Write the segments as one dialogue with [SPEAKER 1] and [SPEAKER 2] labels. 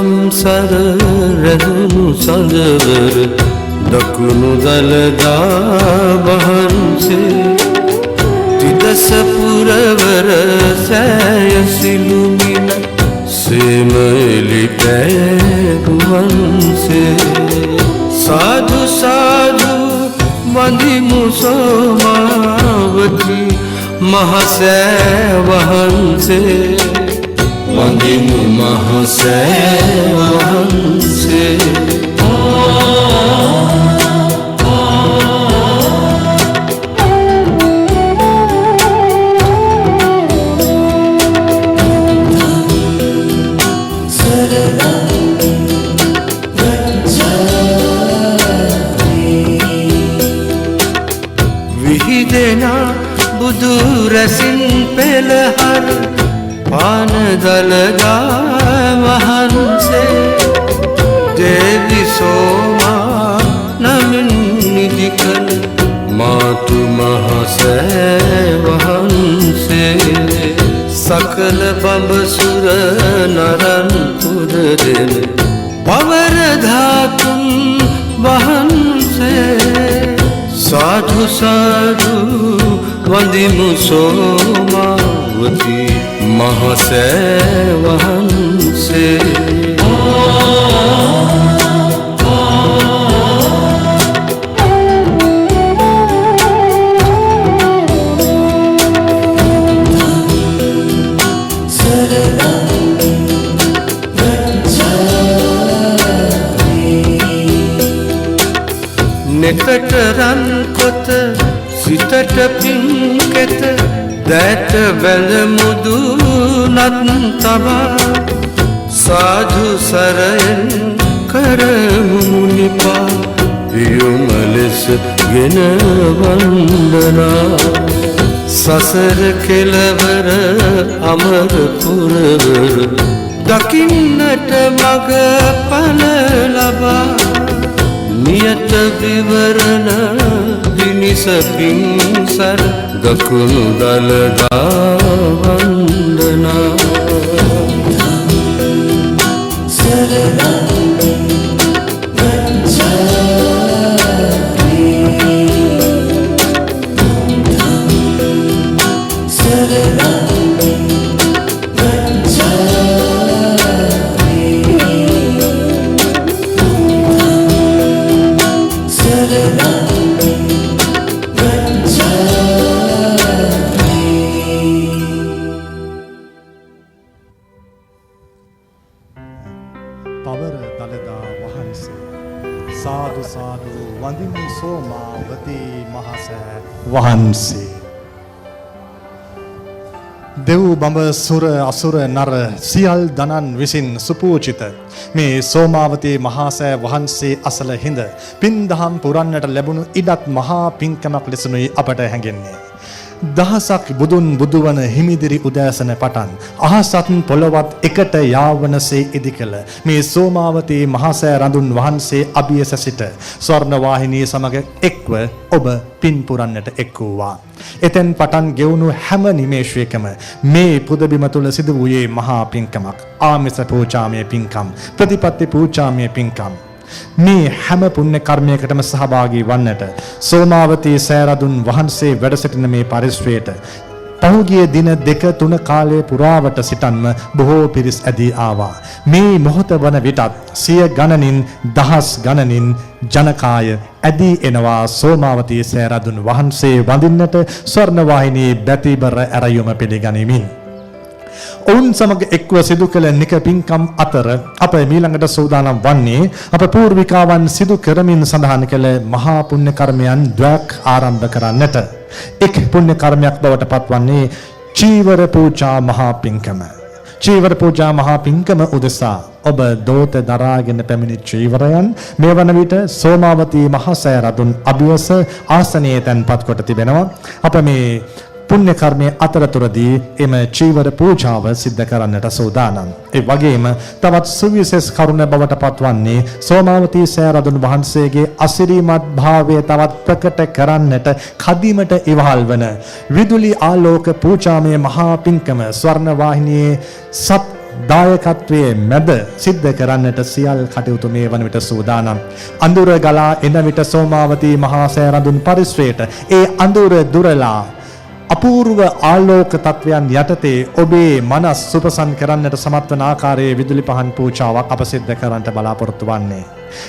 [SPEAKER 1] සංසර රැඳුණු සඳවර දකුණු දළදා වහන්සේ තිදස පුරවර සෑය සිළුමින සේම එලි පැදුවන්සේ සාදු සාදු වඳිමු සෝමාවති මහසෑ වහන්සේ වඳිමු මහසෑ වහන්සේ විහිදෙනා බුදු රැසින් පෙළහර පාන දළදා වහන්සේ දේවි සෝමා නමින් නිදිකල මාතු මහසෑ වහන්සේ සකල බඹසුර නරන් පුද දෙන පවර ධාතුන් වහන්සේ साधु साधु वंदिमु सोमावती महासै वहंसे नेकट रन कोत सितट पिंकेत दैत वेल मुदु नत्तबा साधु सरयन करमु मुनिपा युमलस ගෙන वंदना ससर කෙලවර අමර පුරවර දකින්නට මග ඵල ලබා නියත විවරණ දිනිස පින්සර දකුණු දළදා වන්දනා
[SPEAKER 2] පවර දළදා වහන්සේ සාදු සාදු වඳිමු සෝමාවති මහසෑ වහන්සේ දෙව් බඹ සුර අසුර නර සියල් දනන් විසින් සුපූජිත මේ සෝමාවති මහසෑ වහන්සේ අසල හිඳ පින්දහම් පුරන්නට ලැබුණු ඉඩත් මහා පින්කමක් ලෙසනුයි අපට හැඟෙන්නේ. දහසක් බුදුන් බුදුවන හිමිදිරි උදෑසන පටන් අහසත් පොළවත් එකට යාවනසේ ඉදිකළ මේ සෝමාවතී මහසෑ රඳුන් වහන්සේ අභියස සිට ස්වර්ණ වාහිනී සමග එක්ව ඔබ පින් පුරන්නට එක් වූවා. එතෙන් පටන් ගෙවුණු හැම නිමේෂයකම මේ පුදබිම තුල සිදු වූයේ මහා පින්කමක්. ආමිස පූජාමය පින්කම්, ප්‍රතිපත්ති පූජාමය පින්කම්. මේ හැම පුණ්‍ය කර්මයකටම සහභාගී වන්නට සෝමාවතී සෑරදුන් වහන්සේ වැඩ සිටින මේ පරිශ්‍රයට පහුගිය දින 2-3 කාලයේ පුරාවට සිටන්ම බොහෝ පිරිස් ඇදී ආවා. මේ මොහොත වන විටත් සිය ගණනින් දහස් ගණනින් ජනකාය ඇදී එනවා සෝමාවතී සෑරදුන් වහන්සේ වඳින්නට ස්වර්ණ වාහිනී බැතිබර ඇරයුම පිළිගනිමින්. ඔවුන් සමග එක්ව සිදු කළ නික පින්කම් අතර අප මීළඟට සූදානම් වන්නේ අප පූර්විකාවන් සිදු කරමින් සඳහන් කළ මහා පුණ්‍ය කර්මයන් ද්වයක් ආරම්භ කරන්නට. එක් පුණ්‍ය කර්මයක් බවට පත්වන්නේ චීවර පූජා මහා පින්කම. චීවර පූජා මහා පින්කම උදෙසා ඔබ දෝත දරාගෙන පැමිණි චීවරයන් මේ වන විට සෝමාවතී මහසෑ රදුන් අභිවස ආසනයේ තැන්පත් කොට තිබෙනවා. අප මේ පුණ්‍ය කර්මයේ අතරතුරදී එම චීවර පූජාව සිද්ධ කරන්නට සූදානම්. ඒ වගේම තවත් සුවිශේෂ කරුණ බවට පත්වන්නේ සෝමාවතී සෑරදුන් වහන්සේගේ අසිරිමත් භාවය තවත් ප්‍රකට කරන්නට කදිමට ඉවහල් වන විදුලි ආලෝක පූජාමය මහා පින්කම ස්වර්ණ වාහිනියේ සත් දායකත්වයේ මැද සිද්ධ කරන්නට සියල් කටයුතු මේ වන විට සූදානම්. අඳුර ගලා එන විට සෝමාවතී මහා සෑ රඳුන් පරිශ්‍රයට ඒ අඳුර දුරලා අපූර්ව ආලෝක තත්වයන් යටතේ ඔබේ මනස් සුපසන් කරන්නට සමත් වන ආකාරයේ විදුලි පහන් පූජාවක් අප සිද්ධ කරන්නට බලාපොරොත්තු වන්නේ.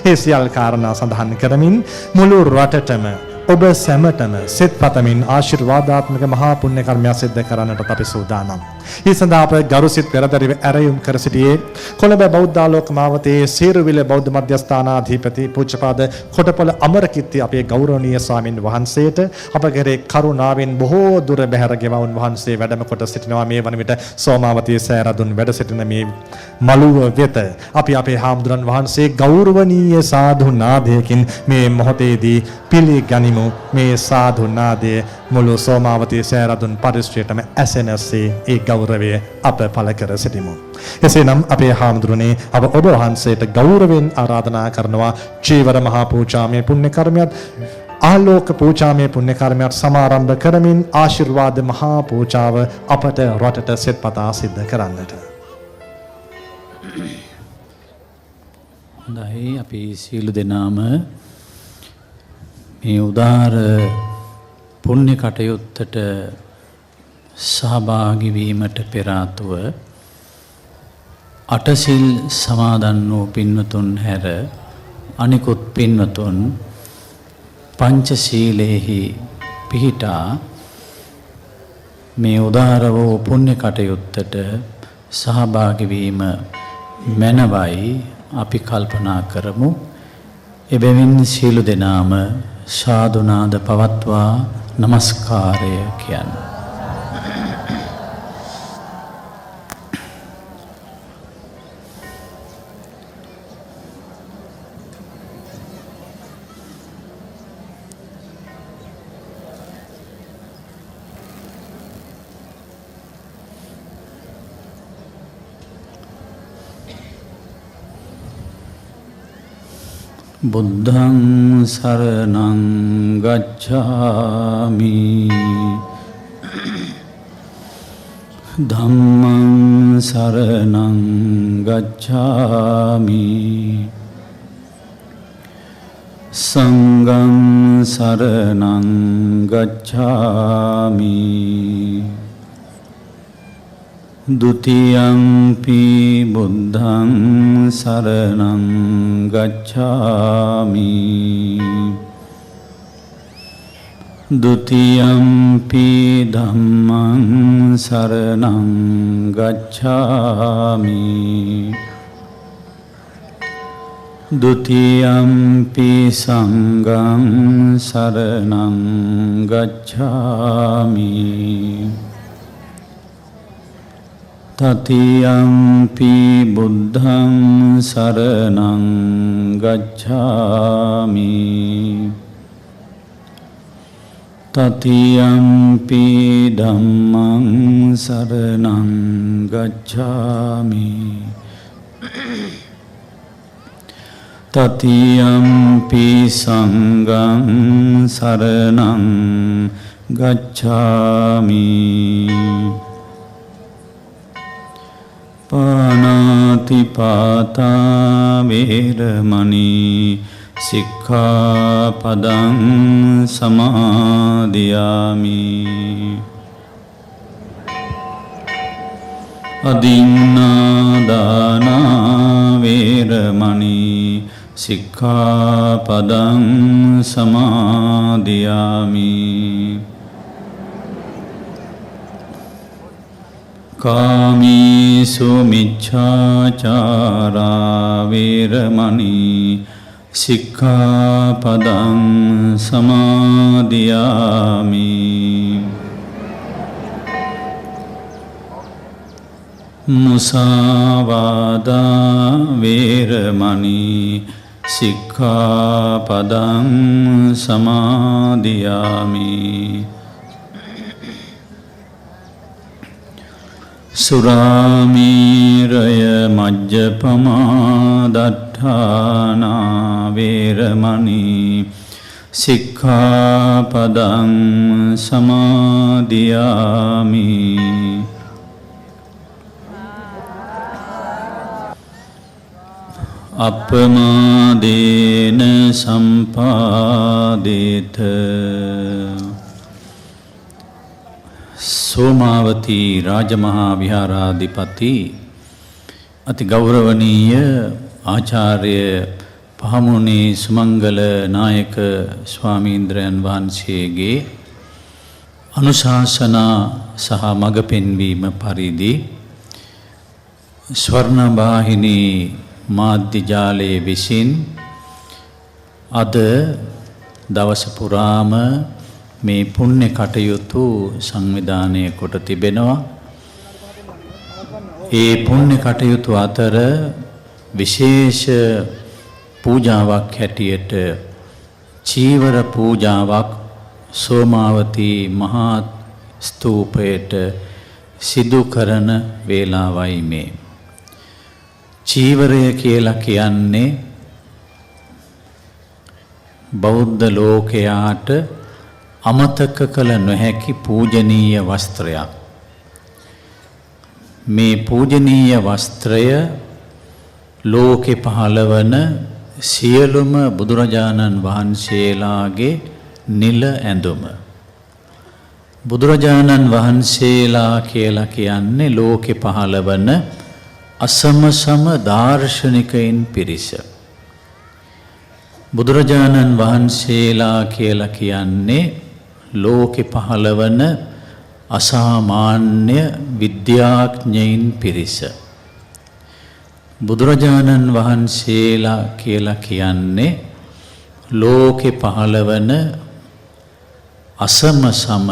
[SPEAKER 2] ඒ සියල් කාරණා සඳහන් කරමින් මුළු රටටම ඔබ සැමටම සෙත් පතමින් ආශිර්වාදාත්මක මහා පුණ්‍ය කර්මයක් සිද්ධ කරන්නට අපි සූදානම්. මේ සඳහා අප ගරුසිත පෙරදරිව ඇරයුම් කර සිටියේ කොළඹ බෞද්ධාලෝක මාවතේ සේරුවිල බෞද්ධ මධ්‍යස්ථානාධිපති පූජ්‍යපාද කොටපොළ අමරකීර්ති අපේ ගෞරවනීය ස්වාමින් වහන්සේට අප කෙරේ කරුණාවෙන් බොහෝ දුර බැහැර ගෙවුන් වහන්සේ වැඩම කොට සිටිනවා. මේ වන විට සෝමාවතී සෑරදුන් වැඩ සිටින මේ මළුව වෙත අපි අපේ හාමුදුරන් වහන්සේ ගෞරවනීය සාදු නාදයකින් මේ මොහොතේදී පිළිගනිමු. මේ සාදු නාදය මුළු සෝමාවතී සෑරදුන් පරිශ්‍රයටම ඇසෙනසේ ඒ ගෞරවය අප පළ කර සිටිමු. එසේනම් අපේ හාමුදුරනේ අප ඔබ වහන්සේට ගෞරවයෙන් ආරාධනා කරනවා චීවර මහා පූජාමය පුණ්‍ය කර්මයක් ආලෝක පූජාමය පුණ්‍ය කර්මයක් සමාරම්භ කරමින් ආශිර්වාද මහා පූජාව අපට රටට සෙත්පතා සිද්ධ කරන්නට.
[SPEAKER 3] හොඳයි අපි සියලු දෙනාම මේ උදාර පුණ්‍ය කටයුත්තට සහභාගී වීමට පෙර ආතුව අටසිල් සමාදන් වූ පින්වතුන් හැර අනිකුත් පින්වතුන් පංචශීලයේහි පිහිටා මේ උදාර වූ පුණ්‍ය කටයුත්තට සහභාගී වීම මැනවයි අපි කල්පනා කරමු. එබැවින් සියලු දෙනාම සාදුනාද පවත්වා නමස්කාරය කියන්න. බුද්ධං සරණං ගච්ඡාමි ධම්මං සරණං ගච්ඡාමි සංඝං සරණං ගච්ඡාමි ဒုတိယံ පි බුද්ධං සරණං ගච්ඡාමි ဒုတိယံ පි ධම්මං සරණං ගච්ඡාමි ဒုတိယံ පි සංඝං සරණං ගච්ඡාමි තතියම්පි බුද්ධං සරණං ගච්ඡාමි තතියම්පි ධම්මං සරණං ගච්ඡාමි තතියම්පි සංඝං සරණං ගච්ඡාමි පානාතිපාතා වේරමණී සික්ඛාපදං සමාදියාමි අදින්නාදානා වේරමණී සික්ඛාපදං සමාදියාමි කාමීසු මිච්ඡාචාරා වේරමණී සික්ඛාපදං සමාදියාමි මුසාවාදා වේරමණී සික්ඛාපදං සමාදියාමි සුරාමීරය මජ්ජපමා දට්ඨානා වේරමණී සික්ඛාපදං සමාදියාමි අපමාදේන සම්පාදේත. සෝමාවතී රාජමහා විහාරාධිපති අති ගෞරවනීය ආචාර්ය පහමුණි සුමංගල නායක ස්වාමීන්ද්‍රයන් වහන්සේගේ අනුශාසනා සහ මඟ පෙන්වීම පරිදි ස්වර්ණවාහිනී මාධ්‍ය ජාලයේ විසින් අද දවස පුරාම මේ පුණ්‍ය කටයුතු සංවිධානය කොට තිබෙනවා. ඒ පුණ්‍ය කටයුතු අතර විශේෂ පූජාවක් හැටියට චීවර පූජාවක් සෝමාවතී මහා ස්තූපයට සිදු කරන වේලාවයි මේ. චීවරය කියලා කියන්නේ බෞද්ධ ලෝකයාට අමතක කළ නොහැකි පූජනීය වස්ත්‍රයක්. මේ පූජනීය වස්ත්‍රය ලෝකෙ පහළවන සියලුම බුදුරජාණන් වහන්සේලාගේ නිල ඇඳුම. බුදුරජාණන් වහන්සේලා කියලා කියන්නේ ලෝකෙ පහළවන අසමසම දාර්ශනිකයින් පිරිස. බුදුරජාණන් වහන්සේලා කියලා කියන්නේ ලෝකෙ පහළවන අසාමාන්‍ය විද්‍යාඥයින් පිරිස. බුදුරජාණන් වහන්සේලා කියලා කියන්නේ ලෝකෙ පහළවන අසමසම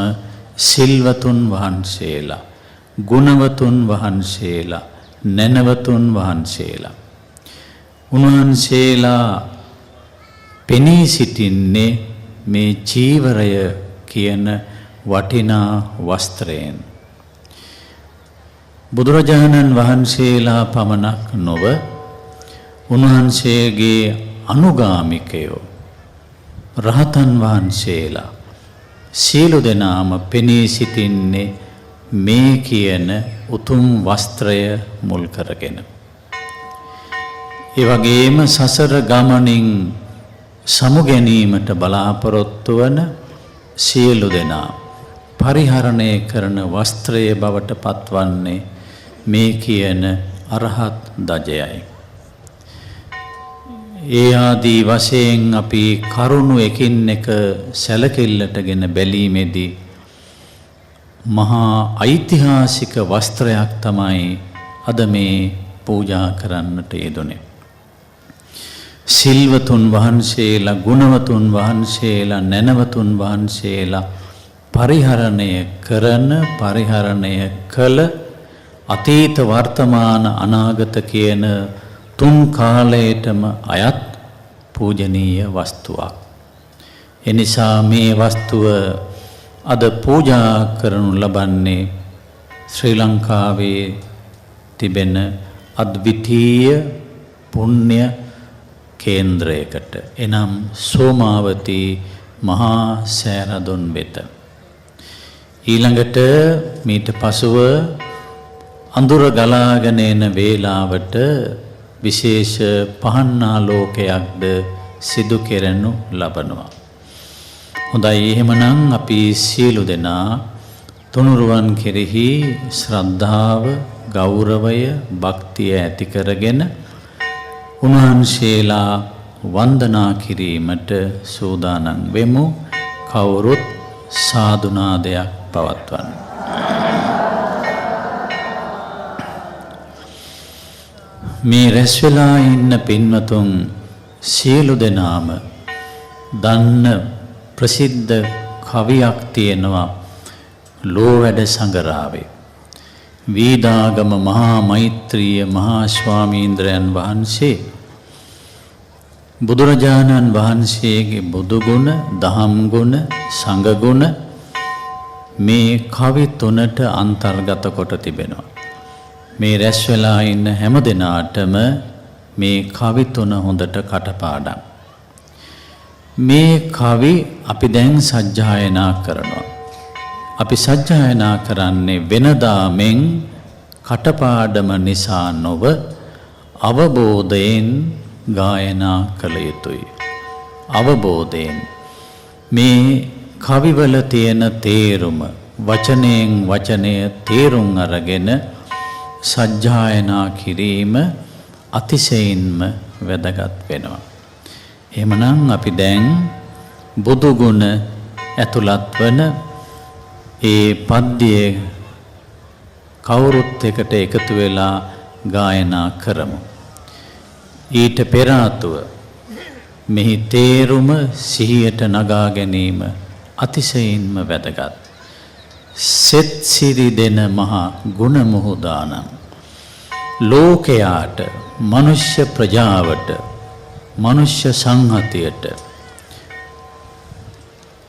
[SPEAKER 3] සිල්වතුන් වහන්සේලා, ගුණවතුන් වහන්සේලා, නැනවතුන් වහන්සේලා. උන්වහන්සේලා පෙනී සිටින්නේ මේ චීවරය කියන වටිනා වස්ත්‍රයෙන්. බුදුරජාණන් වහන්සේලා පමණක් නොව උන්වහන්සේගේ අනුගාමිකයෝ රහතන් වහන්සේලා සියලු දෙනාම පෙනී සිටින්නේ මේ කියන උතුම් වස්ත්‍රය මුල් කරගෙන. ඒ වගේම සසර ගමනින් සමු ගැනීමට බලාපොරොත්තු වන සියලු දෙනා පරිහරණය කරන වස්ත්‍රය බවට පත්වන්නේ මේ කියන අරහත් දජයයි. ඒ ආදී වශයෙන් අපි කරුණු එකින් එක සැලකිල්ලටගෙන බැලීමේදී මහා ඓතිහාසික වස්ත්‍රයක් තමයි අද මේ පූජා කරන්නට යෙදුනේ. සිල්වතුන් වහන්සේලා, ගුණවතුන් වහන්සේලා, නැනවතුන් වහන්සේලා පරිහරණය කරන, පරිහරණය කළ අතීත වර්තමාන අනාගත කියන තුන් කාලයටම අයත් පූජනීය වස්තුවක්. එනිසා මේ වස්තුව අද පූජා කරනු ලබන්නේ ශ්‍රී ලංකාවේ තිබෙන අද්විතීය පුණ්‍ය කේන්ද්‍රයකට, එනම් සෝමාවතී මහා සෑරදුන් වෙත. ඊළඟට මීට පසුව අඳුර ගලාගෙන එන වේලාවට විශේෂ පහන්නාලෝකයක්ද සිදු කෙරෙනු ලබනවා. හොඳයි, එහෙමනම් අපි සියලු දෙනා තුනුරුවන් කෙරෙහි ශ්‍රද්ධාව, ගෞරවය, භක්තිය ඇති කරගෙන උන්වහන්සේලා වන්දනා කිරීමට සූදානම් වෙමු. කවුරුත් සාදුනාදයක් පවත්වන්න. මේ රැස් වෙලා ඉන්න පින්වතුන් සියලු දෙනාම දන්න ප්‍රසිද්ධ කවියක් තියෙනවා ලෝවැඩ සඟරාවේ. වීදාගම මහා මෛත්‍රීය මහා ස්වාමීන්ද්‍රයන් වහන්සේ බුදුරජාණන් වහන්සේගේ බුදුගුණ, දහම් ගුණ, සංඝ ගුණ මේ කවි තුනට අන්තර්ගත කොට තිබෙනවා. මේ රැස් වෙලා ඉන්න හැම දෙනාටම මේ කවි තුන හොඳට කටපාඩම්. මේ කවි අපි දැන් සජ්ජායනා කරනවා. අපි සජ්ජායනා කරන්නේ වෙනදා මෙන් කටපාඩම නිසා නොව අවබෝධයෙන් ගායනා කළ යුතුයි. අවබෝධයෙන් මේ කවිවල තියෙන තේරුම වචනයෙන් වචනය තේරුම් අරගෙන සජ්ජායනා කිරීම අතිශයින්ම වැදගත් වෙනවා. එහෙමනම් අපි දැන් බුදු ගුණ ඇතුළත් වන ඒ පද්‍යයේ කවුරුත් එකට එකතු වෙලා ගායනා කරමු. ඊට පෙර ආතුව මෙහි තේරුම සිහියට නගා ගැනීම අතිශයින්ම වැදගත්. සෙත් සිරි දෙන මහා ගුණ මුහුදානම් ලෝකයාට මනුෂ්‍ය ප්‍රජාවට මනුෂ්‍ය සංහතියට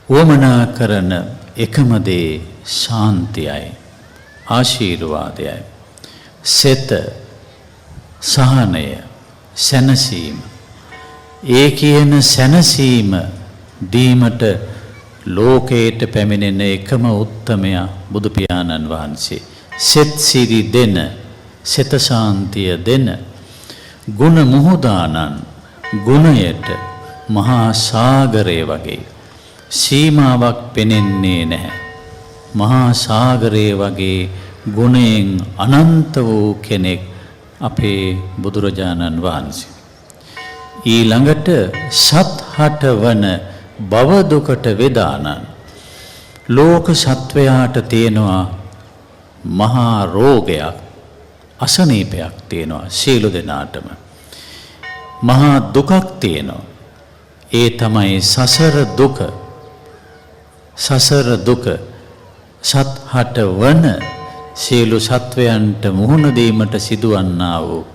[SPEAKER 3] වමනා කරන එකම දේ ශාන්තියයි ආශීර්වාදයයි. සෙත සහනය සැනසීම ඒ කියන සැනසීම දීමට ලෝකයට පැමිණෙන එකම උත්තමයා බුදු පියාණන් වහන්සේ. සෙත් සිරි දෙන සෙත ශාන්තිය දෙන ගුණ මුහුදානන් ගුණයට මහා සාගරය වගේ සීමාවක් පෙනෙන්නේ නැහැ. මහා සාගරය වගේ ගුණයෙන් අනන්ත වූ කෙනෙක් අපේ බුදුරජාණන් වහන්සේ. ඊළඟට සත්හට වන භව දුකට වේදානන් ලෝක සත්වයාට තියෙනවා මහා රෝගයක් අසනීපයක් තියෙනවා සියලු දෙනාටම මහා දුකක් තියෙනවා. ඒ තමයි සසර දුක. සසර දුක සත්හට වන සියලු සත්වයන්ට මුහුණ දීමට සිදුවන්නා වූ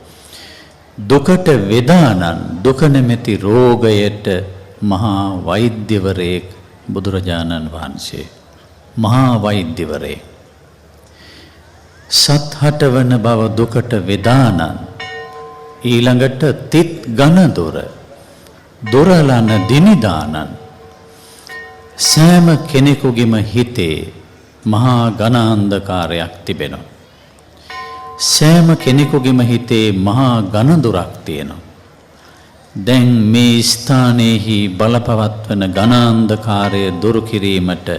[SPEAKER 3] දුකට වේදානන් දුක නැමැති රෝගයට මහා වෛද්‍යවරයෙක් බුදුරජාණන් වහන්සේ. මහා වෛද්‍යවරයෙක් සත්හට වන බව දුකට වේදානන් ඊළඟට තිත් ඝන දොර දොරලන දිනිදානන් සෑම කෙනෙකුගේම හිතේ මහා ඝන අන්ධකාරයක් තිබෙනවා. සෑම කෙනෙකුගේම හිතේ මහා ඝන දොරක් තියෙනවා. දැන් මේ ස්ථානයේහි බලපවත්වන ඝන අන්ධකාරය දුරු කිරීමට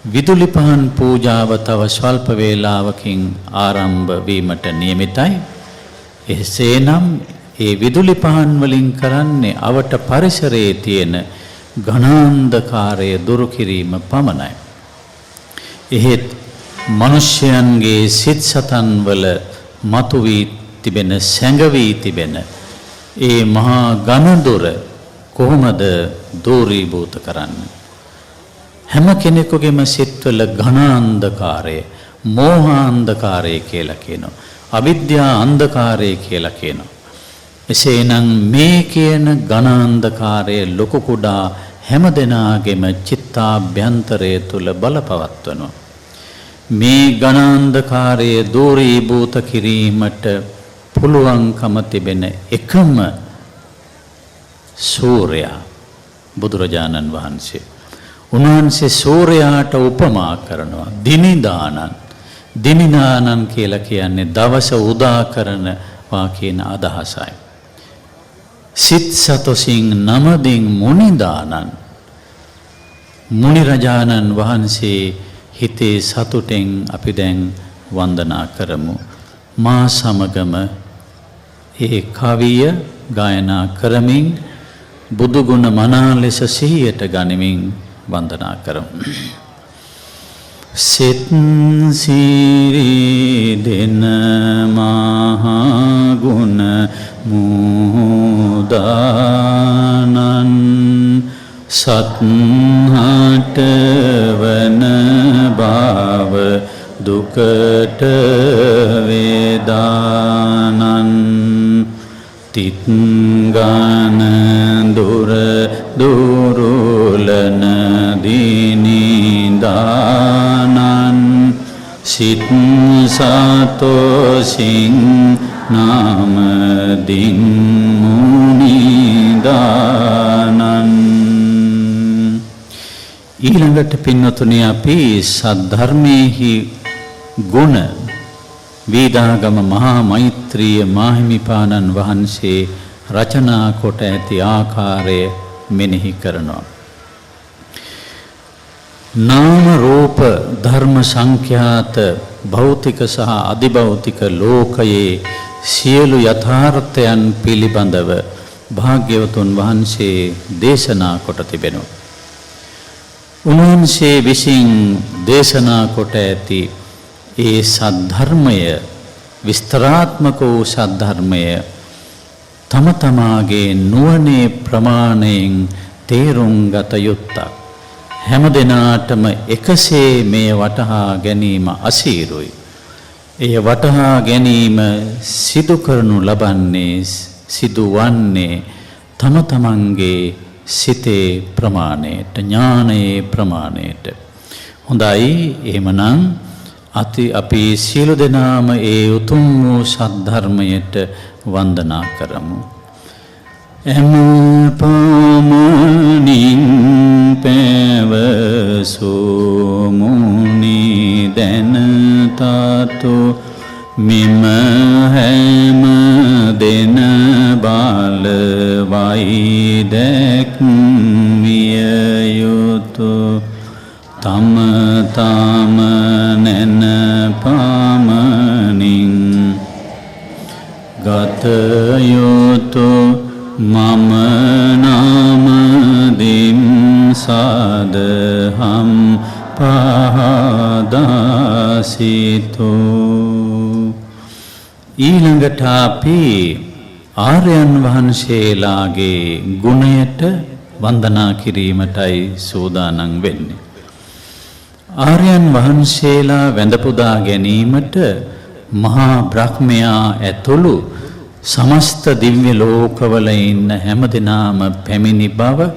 [SPEAKER 3] විදුලි පහන් පූජාව තව ස්වල්ප වේලාවකින් ආරම්භ වීමට නියමිතයි. එසේනම් ඒ විදුලි පහන් වලින් කරන්නේ අවට පරිසරයේ තියෙන ඝනාන්ධකාරය දුරු කිරීම පමණයි. එහෙත් මිනිසයන්ගේ සිත් සතන් වල මතුවී තිබෙන සැඟවී තිබෙන ඒ මහා ඝන දොර කොහොමද දූරීභූත කරන්නේ? හැම කෙනෙකුගේම සිත්වල ඝනාන්ධකාරය මෝහාන්ධකාරය කියලා කියනවා. අවිද්‍යා අන්ධකාරය කියලා කියනවා. එසේනම් මේ කියන ඝනාන්ධකාරය ලොකු කුඩා හැම දෙනාගේම චිත්තාභ්‍යන්තරය තුල බලපවත්වනවා. මේ ඝනාන්ධකාරය දූරීභූත කිරීමට පුළුවන්කම තිබෙන එකම සූර්යයා බුදුරජාණන් වහන්සේ. උන්වහන්සේ සූර්යයාට උපමා කරනවා දිනිදානන්. දිනිදානන් කියලා කියන්නේ දවස උදා කරනවා කියන අදහසයි. සිත් සතොසින් නමදින් මුනිදානන්. මුනි රජාණන් වහන්සේ හිතේ සතුටෙන් අපි දැන් වන්දනා කරමු. මා සමගම ඒ කවිය ගායනා කරමින් බුදු ගුණ මනා ලෙස සිහියට ගනිමින් වන්දනා කරමු. සෙත් සිරි දෙන මහා ගුණ මුහුදානන් සත්හට වන බව දුකට වේදානන් තිත් ඝන දුර දුරුලන දිනිදානන් සිත් සතොසින් නාමදින් මුනිදානන්. ඊළඟට පින්වතුනි අපි සද්ධර්මයේහි ගුණ වේදාගම මහා මෛත්‍රිය මාහිමිපාණන් වහන්සේ රචනා කොට ඇති ආකාරය මෙනෙහි කරනවා. නාම රූප ධර්ම සංඛ්‍යාත භෞතික සහ අධිභෞතික ලෝකයේ සියලු යථාර්ථයන් පිළිබඳව භාග්‍යවතුන් වහන්සේ දේශනා කොට තිබෙනවා. උන්වහන්සේ විසින් දේශනා කොට ඇති ඒ සද්ධර්මය විස්තරාත්මක වූ සද්ධර්මය තම තමාගේ නුවණේ ප්‍රමාණයෙන් තේරුම් ගත යුත්තක්. හැම දිනාටම එකසේ මේ වටහා ගැනීම අසීරුයි. එය වටහා ගැනීම සිදු කරනු ලබන්නේ සිදුවන්නේ තම තමන්ගේ සිතේ ප්‍රමාණයට ඥානයේ ප්‍රමාණයට. හොඳයි එහෙමනම් අපි සියලු දෙනාම ඒ උතුම් වූ සද්ධර්මයට වන්දනා කරමු. එම පමණින් පැවසූ මුනි දැනතතු මෙම හැම දෙන බලවයි දැක්විය යුතු තම තම නැන පමණින් ගත යුතු මම නාම දින් සදහම් පහදාසිතු. ඊළඟට අපි ආර්යයන් වහන්සේලාගේ ගුණයට වන්දනා කිරීමටයි සූදානම් වෙන්නේ. ආර්යයන් වහන්සේලා වැඳ පුදා ගැනීමට මහා බ්‍රහ්මයා ඇතුළු සමස්ත දිව්‍ය ලෝකවල ඉන්න හැම දිනාම පැමිණි බව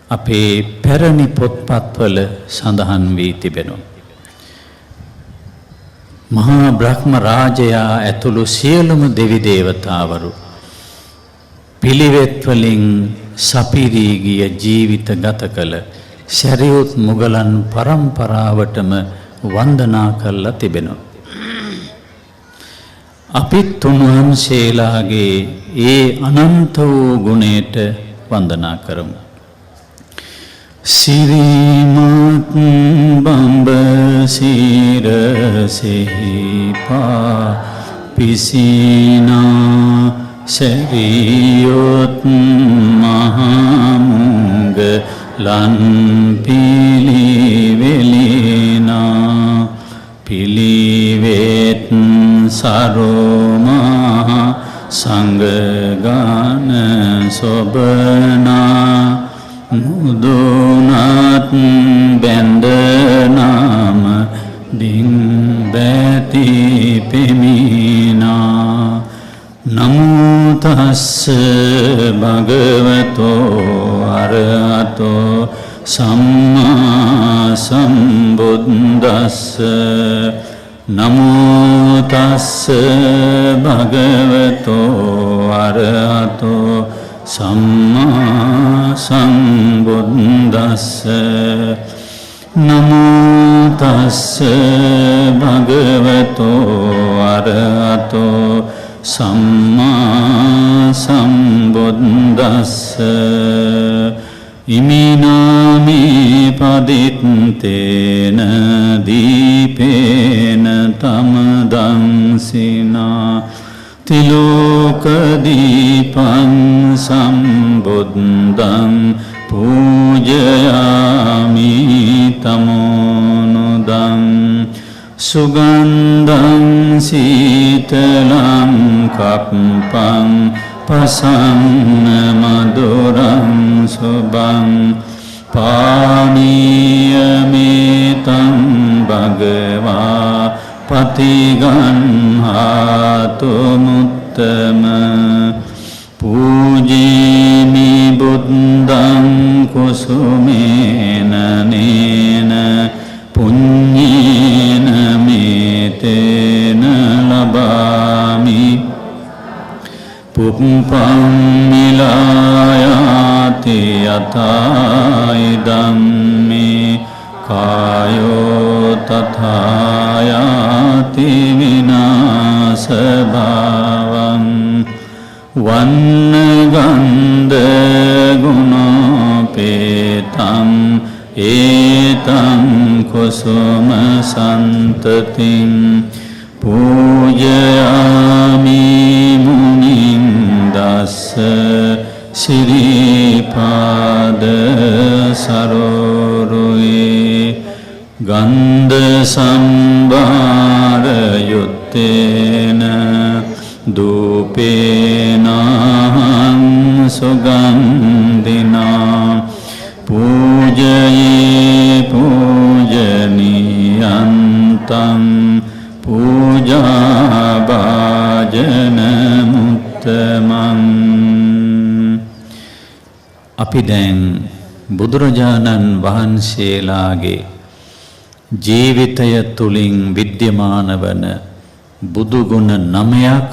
[SPEAKER 3] අපේ පැරණි පොත්පත්වල සඳහන් වී තිබෙනවා. මහා බ්‍රහ්ම රාජයා ඇතුළු සියලුම දෙවි දේවතාවරු පිළිවෙත් වලින් සපිරී ගිය ජීවිත ගත කළ සරියුත් මුගලන් පරම්පරාවටම වන්දනා කරලා තිබෙනවා. අපිත් උන්වහන්සේලාගේ ඒ අනන්ත වූ ගුණයට වන්දනා කරමු. සිරිමත් බඹ සිරසෙහි පා පිසිනා සරියුත් මහමුග ලන් පිළිවෙලිනා පිළිවෙත් සරෝමා සංගගාන සොබනා මුදුනත් බැන්දනාම දින් බැති පෙමිනා නමෝ තස්ස භගවතෝ අරහතෝ සම්මා සම්බුද්දස්ස නමෝ තස්ස භගවතෝ අරහතෝ සම්මා සම්බුද්දස්ස නමෝ තස්ස භගවතෝ අරහතෝ සම්මා සම්බුද්දස්ස ඉමිනාමේ පදිත්තේන දීපේන තමදංසිනා තිලෝක දීපං සම්බුද්ධං පූජයාමි තමෝනුදං සුගන්ධං සීතලං කප්පං පසන්න මధుරං සුබං පානීයමේතං භගවා පතිගන්හාතු මුත්තම පූජීමි බුද්ධං කුසුමේන නේන පුඤ්ඤේන මේතේන ලබාමි පුප්පං මිලායාති යතයිදම් මේ කායෝ තථායාති විනාශ භාවං වන්න ගන්ධ ගුණපේතං ඒතං කුසුම සන්තතින් පූජයාමි මුනිං දස්ස සිරිපාද සරෝරුවේ ගන්ධ සම්භාර යුත්තේන දූපේනං සුගන්ධිනා පූජයේ පූජනීයන්තං පූජාභාජන මුත්තමං. අපි දැන් බුදුරජාණන් වහන්සේලාගේ ජීවිතය තුලින් විද්‍යමාන වන බුදු ගුණ 9ක්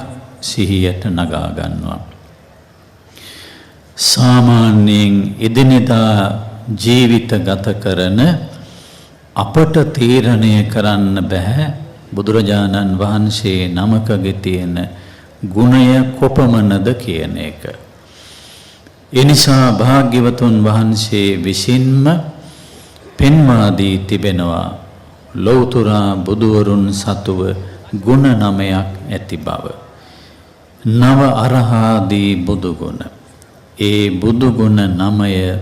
[SPEAKER 3] සිහියට නගා ගන්නවා. සාමාන්‍යයෙන් එදිනෙදා ජීවිත ගත කරන අපට තීරණය කරන්න බෑ බුදුරජාණන් වහන්සේ නමකගේ තියෙන ගුණය කොපමණද කියන එක. එනිසා භාග්‍යවතුන් වහන්සේ විසින්ම පෙන්වා දී තිබෙනවා ලෞතුරා බුදුවරුන් සතුව ගුණ 9ක් ඇති බව. නව අරහාදී බුදු ගුණ. ඒ බුදු ගුණ 9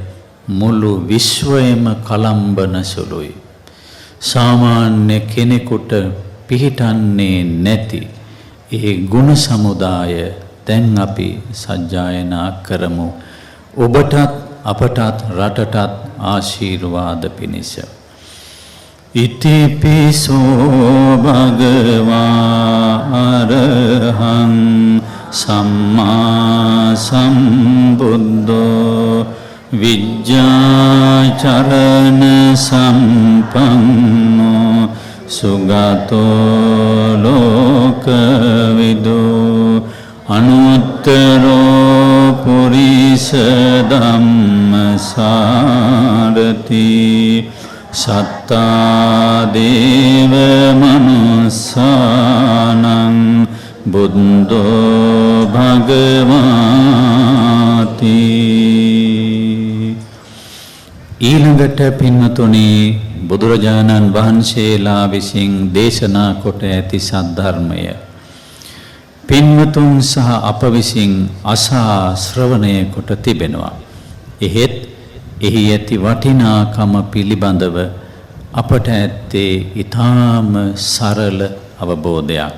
[SPEAKER 3] මුළු විශ්වයම කලම්බන සුළුයි. සාමාන්‍ය කෙනෙකුට පිහිටන්නේ නැති ඒ ගුණ සමුදාය දැන් අපි සජ්ජායනා කරමු. ඔබටත් අපටත් රටටත් ආශිර්වාද පිණිස. ඉතිපිසෝ භගවා අරහං සම්මා සම්බුද්ධෝ විජ්ජාචරණ සම්පන්නෝ සුගතෝ ලෝකවිදෝ අනුත්තරෝ පුරිස ධම්මසාරති සත්තා දේව මනුස්සානං බුද්ධෝ භගවාති. ඊළඟට පින්වතුනි බුදුරජාණන් වහන්සේලා විසින් දේශනා කොට ඇති සද්ධර්මය පින්වතුන් සහ අප විසින් අසා ශ්‍රවණය කොට තිබෙනවා. එහෙත් එහි ඇති වටිනාකම පිළිබඳව අපට ඇත්තේ ඊටාම සරල අවබෝධයක්.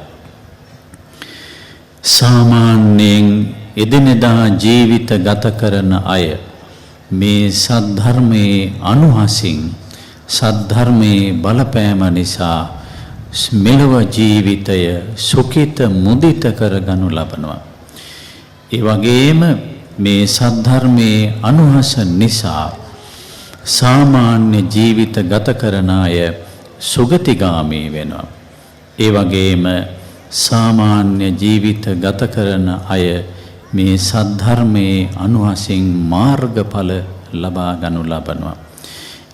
[SPEAKER 3] සාමාන්‍යයෙන් එදිනෙදා ජීවිත ගත කරන අය මේ සද්ධර්මයේ අනුහසින් සද්ධර්මයේ බලපෑම නිසා මෙලොව ජීවිතය සුඛිත මුදිත කරගනු ලබනවා. ඒ වගේම මේ සද්ධර්මයේ අනුහස නිසා සාමාන්‍ය ජීවිත ගත කරන අය සුගතිගාමී වෙනවා. ඒ වගේම සාමාන්‍ය ජීවිත ගත කරන අය මේ සද්ධර්මයේ අනුහසින් මාර්ගඵල ලබා ගනු ලබනවා.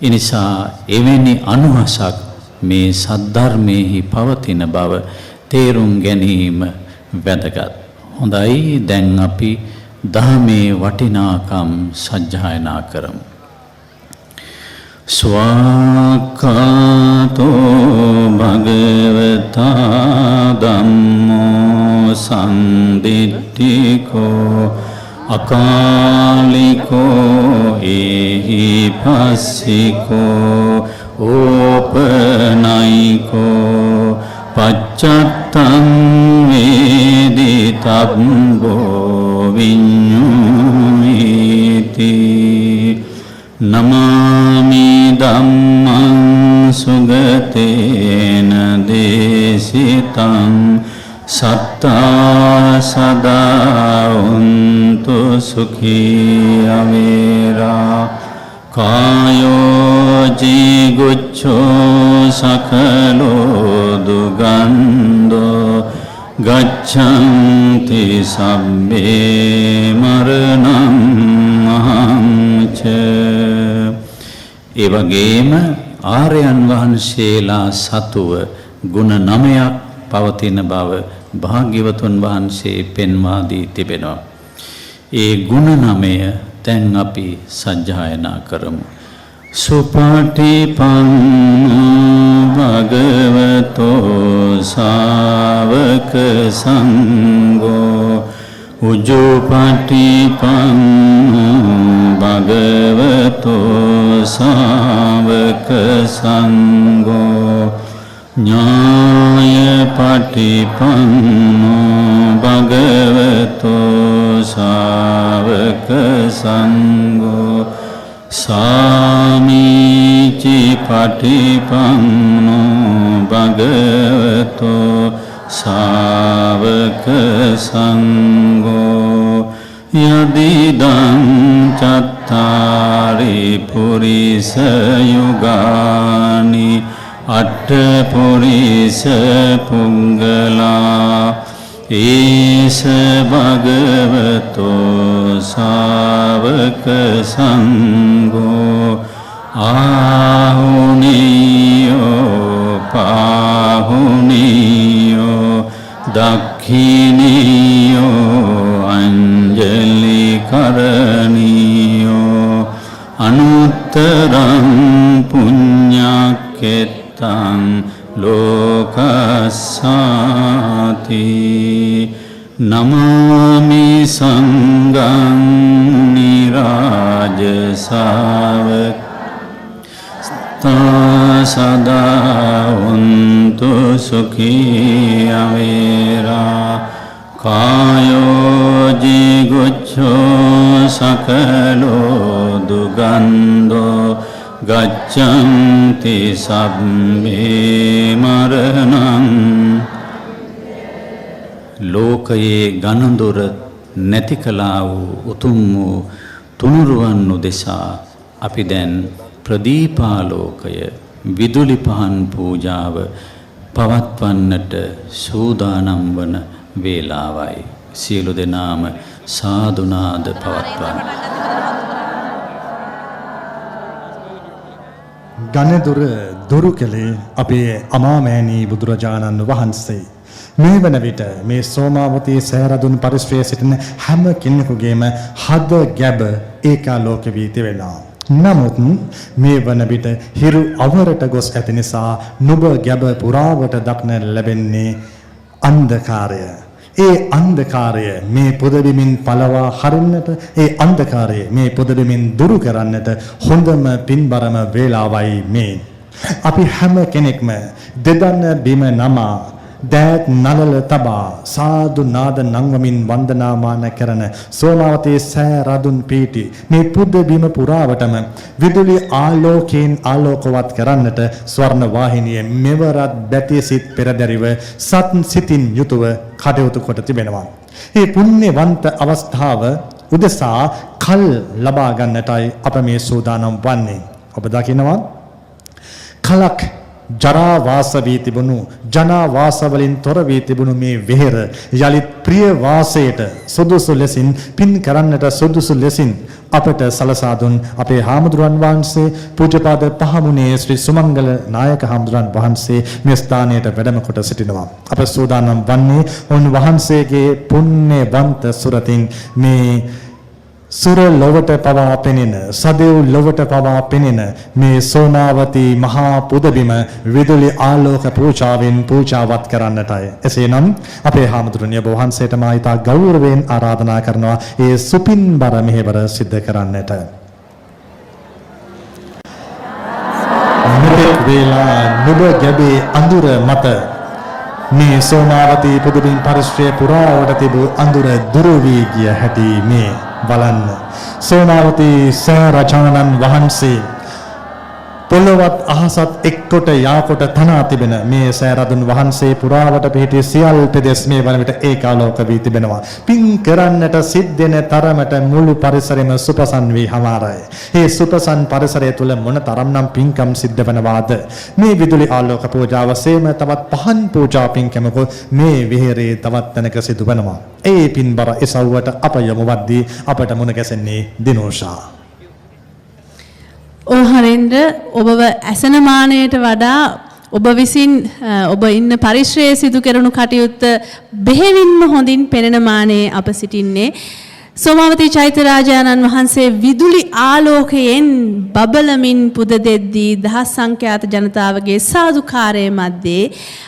[SPEAKER 3] ඒ නිසා එවැනි අනුහසක් මේ සද්ධර්මයේහි පවතින බව තේරුම් ගැනීම වැදගත්. හොඳයි, දැන් අපි ධර්මයේ වටිනාකම් සජ්ජායනා කරමු. ස්වාක්ඛාතෝ භගවතා ධම්මෝ සම්දිට්ඨිකෝ අකාලිකෝ ඒහි පස්සිකෝ ඕපනයිකෝ පච්චත්තං වේදිතබ්බෝ විඤ්ඤුයිති. නමාමි ධම්මං සුගතේන දේශිතං සත්තා සදා උන්තු සුඛී අවේරා කායෝ ජීගුච්ඡෝ සකලෝ දුගන්ධෝ ගච්ඡන්ති සම්මේ මරණං අහංච. ඒ වගේම ආර්යයන් වහන්සේලා සතුව ගුණ 9ක් පවතින බව භාග්‍යවතුන් වහන්සේ පෙන්වා දී තිබෙනවා. ඒ ගුණ නමය දැන් අපි සජ්ජායනා කරමු. සුපටිපන්නෝ භගවතෝ ශාවක සංඝෝ උජුපටිපන්නෝ භගවතෝ ශාවක සංඝෝ ඥායපටිපන්නෝ භගවතෝ ශාවක සංඝෝ සාමීචි පටිපන්නෝ භගවතෝ ශාවක සංඝෝ යදිදං චත්තාරි පුරිස යුගානි අට්ඨ පුරිස පුංගලා ඒස භගවතෝ ශාවක සංඝෝ ආහුනියෝ පාහුනියෝ දක්ඛිනියෝ අංජලි කරණියෝ අනුත්තරං පුඤ්ඤක්ඛෙත්තං ලෝකස්සාති නමාමි සංඝං නිරාජසාවක සදා උන්තු සුඛී අවේරා කායෝ ජීගුච්ඡෝ සකලෝ දුගන්ධෝ ගච්ඡන්ති සම්මේ මරණං ලෝකයේ ගණඳුර නැති කළා වූ උතුම් වූ තුනුරුවන් උදෙසා අපි දැන් ප්‍රදීපාලෝකය විදුලි පහන් පූජාව පවත්වන්නට සූදානම් වන වේලාවයි. සියලු දෙනාම සාදුනාද පවත්වන්න.
[SPEAKER 2] ගණදුර දුරු කළේ අපේ අමාමෑණී බුදුරජාණන් වහන්සේ. මේ වන විට මේ සෝමාවතී සෑරදුන් පරිශ්‍රයේ සිටින හැම කෙනෙකුගේම හද ගැබ ඒකාලෝක වී තිබෙනවා. නමුත් මේ වන විට හිරු අවරට ගොස් ඇති නිසා නුඹ ගැබ පුරාවට දක්න ලැබෙන්නේ අන්ධකාරය. ඒ අන්ධකාරය මේ පොදබිමින් පළවා හරින්නට, ඒ අන්ධකාරය මේ පොදබිමින් දුරු කරන්නට හොඳම පින්බරම වේලාවයි මේ. අපි හැම කෙනෙක්ම දෙදන්න බිම නමා දෑත් නලල තබා සාදු නාද නංවමින් වන්දනාමාන කරන සෝමාවතී සෑ රදුන් පීටි මේ පුද බිම පුරාවටම විදුලි ආලෝකයෙන් ආලෝකවත් කරන්නට ස්වර්ණ වාහිනිය මෙවරත් බැති සිත් පෙරදැරිව සත් සිතින් යුතුව කටයුතු කොට තිබෙනවා. මේ පුණ්‍යවන්ත අවස්ථාව උදෙසා කල් ලබා ගන්නටයි අප මේ සූදානම් වන්නේ. ඔබ දකිනවා කලක් ජරා වාස වී තිබුණු ජනා වාස වලින් තොර වී තිබුණු මේ වෙහෙර යලිත් ප්‍රිය වාසයට සුදුසු ලෙසින් පින් කරන්නට සුදුසු ලෙසින් අපට සලසා දුන් අපේ හාමුදුරන් වහන්සේ පූජ්‍යපාද පහමුණේ ශ්‍රී සුමංගල නායක හාමුදුරන් වහන්සේ මේ ස්ථානයට වැඩම කොට සිටිනවා. අප සූදානම් වන්නේ උන් වහන්සේගේ පුණ්‍යවන්ත සුරතින් මේ සුර ලොවට පවා පෙනෙන සදෙව් ලොවට පවා පෙනෙන මේ සෝමාවතී මහා පුදබිම විදුලි ආලෝක පූජාවෙන් පූජාවත් කරන්නටයි. එසේනම් අපේ හාමුදුරනේ ඔබ වහන්සේට මා ඉතා ගෞරවයෙන් ආරාධනා කරනවා ඒ සුපින්බර මෙහෙවර සිද්ධ කරන්නට. මෙතෙක් වේලා නුඹ ගැබේ අඳුර මත මේ සෝමාවතී පුදබිම් පරිශ්‍රය පුරාවට තිබූ අඳුර දුරු වී ගිය හැටි මේ බලන්න. සෝමාවතී සෑ රජාණන් වහන්සේ පොළොවත් අහසත් එක්කොට යාකොට තනා තිබෙන මේ සෑරදුන් වහන්සේ පුරාවට පිහිටි සියල් පෙදෙස් මේ වන විට ඒකාලෝක වී තිබෙනවා. පින් කරන්නට සිද්ධෙන තරමට මුළු පරිසරෙම සුපසන් වී හමාරයි. මේ සුපසන් පරිසරය තුල මොන තරම්නම් පින්කම් සිද්ධ වෙනවාද? මේ විදුලි ආලෝක පූජාව සේම තවත් පහන් පූජා පින්කමකුත් මේ විහෙරේ තවත් තැනක සිදු වෙනවා. ඒ පින්බර එසව්වට අප යමු වද්දී අපට මුණ ගැසෙන්නේ දිනෝෂා.
[SPEAKER 4] හරින්ද ඔබව ඇසෙන මානයට වඩා ඔබ විසින් ඔබ ඉන්න පරිශ්‍රයේ සිදු කරනු කටයුත්ත බෙහෙවින්ම හොඳින් පෙනෙන මානයේ අප සිටින්නේ සෝමාවතී චෛත්‍යරාජාණන් වහන්සේ විදුලි ආලෝකයෙන් බබලමින් පුද දෙද්දී දහස් සංඛ්‍යාත ජනතාවගේ සාදුකාරයේ මැද්දේ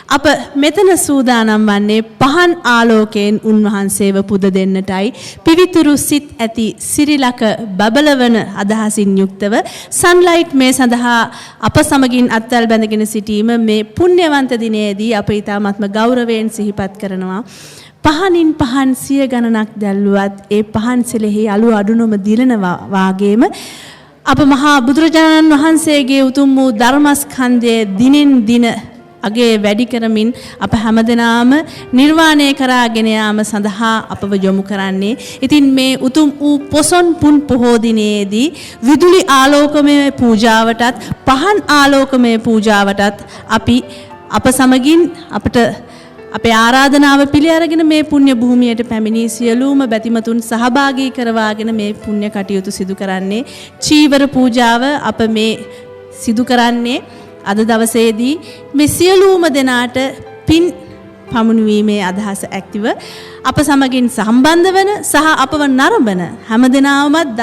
[SPEAKER 4] අප මෙතන සූදානම් වන්නේ පහන් ආලෝකයෙන් උන්වහන්සේව පුද දෙන්නටයි පිවිතුරු සිත් ඇති සිරිලක බබලවන අදහසින් යුක්තව සන්ලයිට් මේ සඳහා අප සමගින් අත්වැල් බැඳගෙන සිටීම මේ පුණ්‍යවන්ත දිනයේදී අප ඊ타ත්ම ගෞරවයෙන් සිහිපත් කරනවා. පහනින් පහන් සිය ගණනක් දැල්ලුවත් ඒ පහන් සෙලෙහි අලු අඩුනම දිලනවා වාගේම අප මහා බුදුරජාණන් වහන්සේගේ උතුම් වූ ධර්මස්කන්ධයේ දිනෙන් දින අගේ වැඩි කරමින් අප හැමදෙනාම නිර්වාණය කරාගෙන යාම සඳහා අපව යොමු කරන්නේ. ඉතින් මේ උතුම් වූ පොසොන් පුන් පොහෝ දිනයේදී විදුලි ආලෝකමය පූජාවටත් පහන් ආලෝකමය පූජාවටත් අප සමගින් අපට අපේ ආරාධනාව පිළි අරගෙන මේ පුණ්‍ය භූමියට පැමිණි සියලුම බැතිමතුන් සහභාගී කරවාගෙන මේ පුණ්‍ය කටයුතු සිදු කරන්නේ. චීවර පූජාව අප මේ සිදු කරන්නේ අද දවසේදී මේ සියලුම දෙනාට පින් පමුණුවීමේ අදහස ඇක්තිව අප සමගින් සම්බන්ධ වන සහ අපව නරඹන හැම දෙනාමත්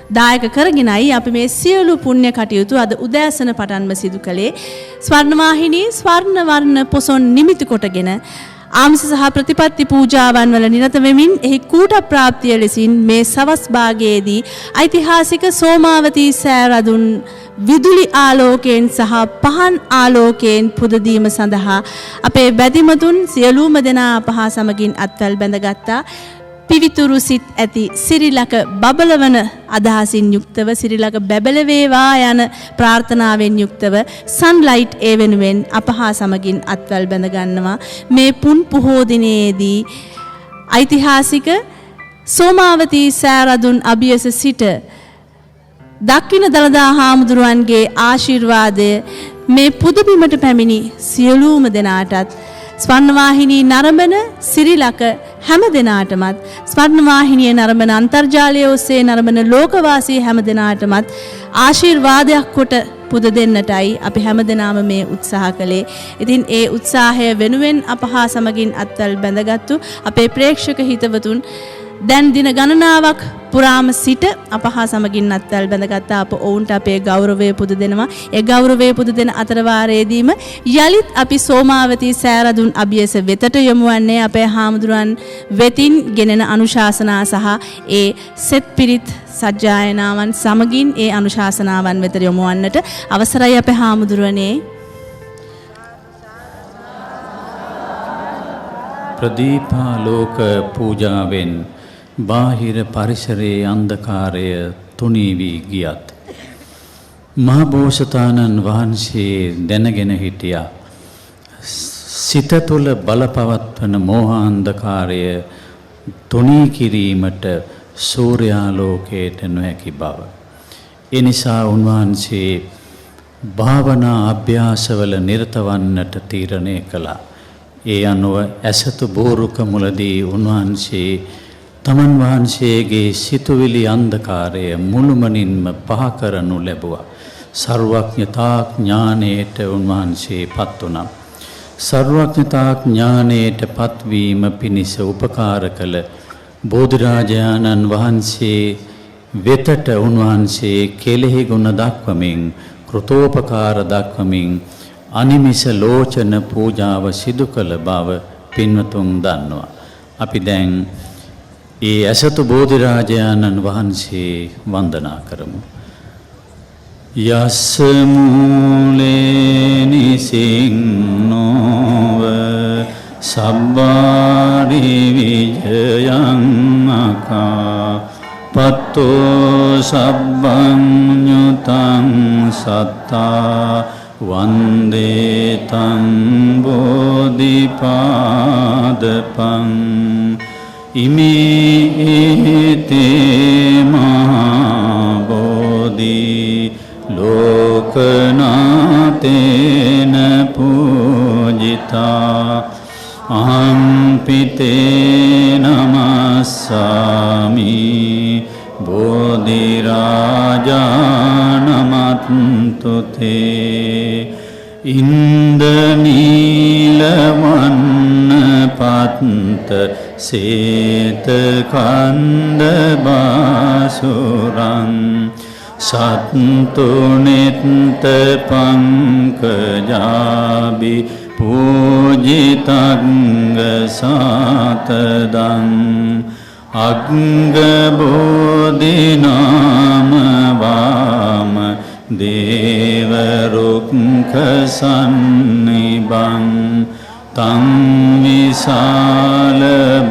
[SPEAKER 4] දායක කරගෙනයි අපි මේ සියලු පුණ්‍ය කටයුතු අද උදෑසන පටන්ම සිදු කළේ. ස්වර්ණවාහිනී ස්වර්ණ වර්ණ පොසොන් නිමිති කොටගෙන ආමිස සහ ප්‍රතිපත්ති පූජාවන් වල නිරත වෙමින් එහි කූට ප්‍රාප්තිය ලෙසින් මේ සවස් භාගයේදී ඓතිහාසික සෝමාවතී සෑරදුන් විදුලි ආලෝකයෙන් සහ පහන් ආලෝකයෙන් පුද දීම සඳහා අපේ බැතිමතුන් සියලුම දෙනා අපහා සමගින් අත්වැල් බැඳගත්තා. පිවිතුරු සිත් ඇති සිරිලක බබලවන අදහසින් යුක්තව සිරිලක බැබල වේවා යන ප්‍රාර්ථනාවෙන් යුක්තව සන්ලයිට් ඒ වෙනුවෙන් අපහා සමගින් අත්වැල් බැඳ ගන්නවා. මේ පුන් පොහෝ දිනයේදී ඓතිහාසික සෝමාවතී සෑරදුන් අභියස සිට දක්ෂිණ දළදා හාමුදුරුවන්ගේ ආශිර්වාදය මේ පුදබිමට පැමිණි සියලුම දෙනාටත් ස්වර්ණවාහිනී නරඹන සිරිලක හැම දෙනාටමත් ස්වර්ණවාහිනිය නරඹන අන්තර්ජාලය ඔස්සේ නරඹන ලෝකවාසී හැම දෙනාටමත් ආශිර්වාදයක් කොට පුද දෙන්නටයි අපි හැම දෙනාම මේ උත්සාහ කළේ. ඉතින් ඒ උත්සාහය වෙනුවෙන් අපහා සමගින් අත්වැල් බැඳගත්තු අපේ ප්‍රේක්ෂක හිතවතුන් දැන් දින ගණනාවක් පුරාම සිට අපහා සමගින් අත්වැල් බැඳගත් අප ඔවුන්ට අපේ ගෞරවය පුද දෙනවා. ඒ ගෞරවය පුද දෙන අතරවාරයේදීම යලිත් අපි සෝමාවතී සෑරදුන් අභියස වෙතට යොමු වන්නේ අපේ හාමුදුරන් වෙතින් ගෙනෙන අනුශාසනා සහ ඒ සෙත් පිරිත් සජ්ජායනාවන් සමගින් ඒ අනුශාසනාවන් වෙතට යොමු වන්නට අවසරයි අපේ හාමුදුරනේ.
[SPEAKER 3] ප්‍රදීපාලෝක පූජාවෙන් බාහිර පරිසරයේ අන්ධකාරය තුනී වී ගියත් මහබෝසතාණන් වහන්සේ දැනගෙන හිටියා සිත තුළ බලපවත්වන මෝහාන්ධකාරය තුනී කිරීමට සූර්යාලෝකයට නොහැකි බව. එනිසා උන්වහන්සේ භාවනා අභ්‍යාසවල නිරත වන්නට තීරණය කළා. ඒ අනුව ඇසතු බෝරුක මුලදී උන්වහන්සේ තමන් වහන්සේගේ සිතුවිලි අන්ධකාරය මුළුමනින්ම පහ කරනු ලැබුවා. සර්වඥතා ඥානයට උන්වහන්සේ පත් වුණා. සර්වඥතා ඥානයට පත්වීම පිණිස උපකාර කළ බෝධිරාජාණන් වහන්සේ වෙතට උන්වහන්සේ කෙලෙහි ගුණ දක්වමින් කෘතෝපකාර දක්වමින් අනිමිස ලෝචන පූජාව සිදු කළ බව පින්වතුන් දන්නවා. අපි දැන් ඒ ඇසතු බෝධිරාජාණන් වහන්සේ වන්දනා කරමු. යස්ස මූලේ නිසින්නෝව සබ්බාරි විජයං අකා පත්තෝ සබ්බං ඤුතං සත්තා වන්දේ තං බෝධිපාදපං ඉමේතේ මහා බෝධි ලෝකනාතේන පූජිතා අහම්පිතේ නමස්සාමි බෝධිරාජානමත්තුතේ ඉන්දනීලවන්න පත්ත සේත කන්ද බාසුරං සත්තු නිත්ත පංකජාබි පූජිතං සාතදං අග්ග බෝධි නාම වාම දේව රුක්ඛ සන්නිබං තං විශාල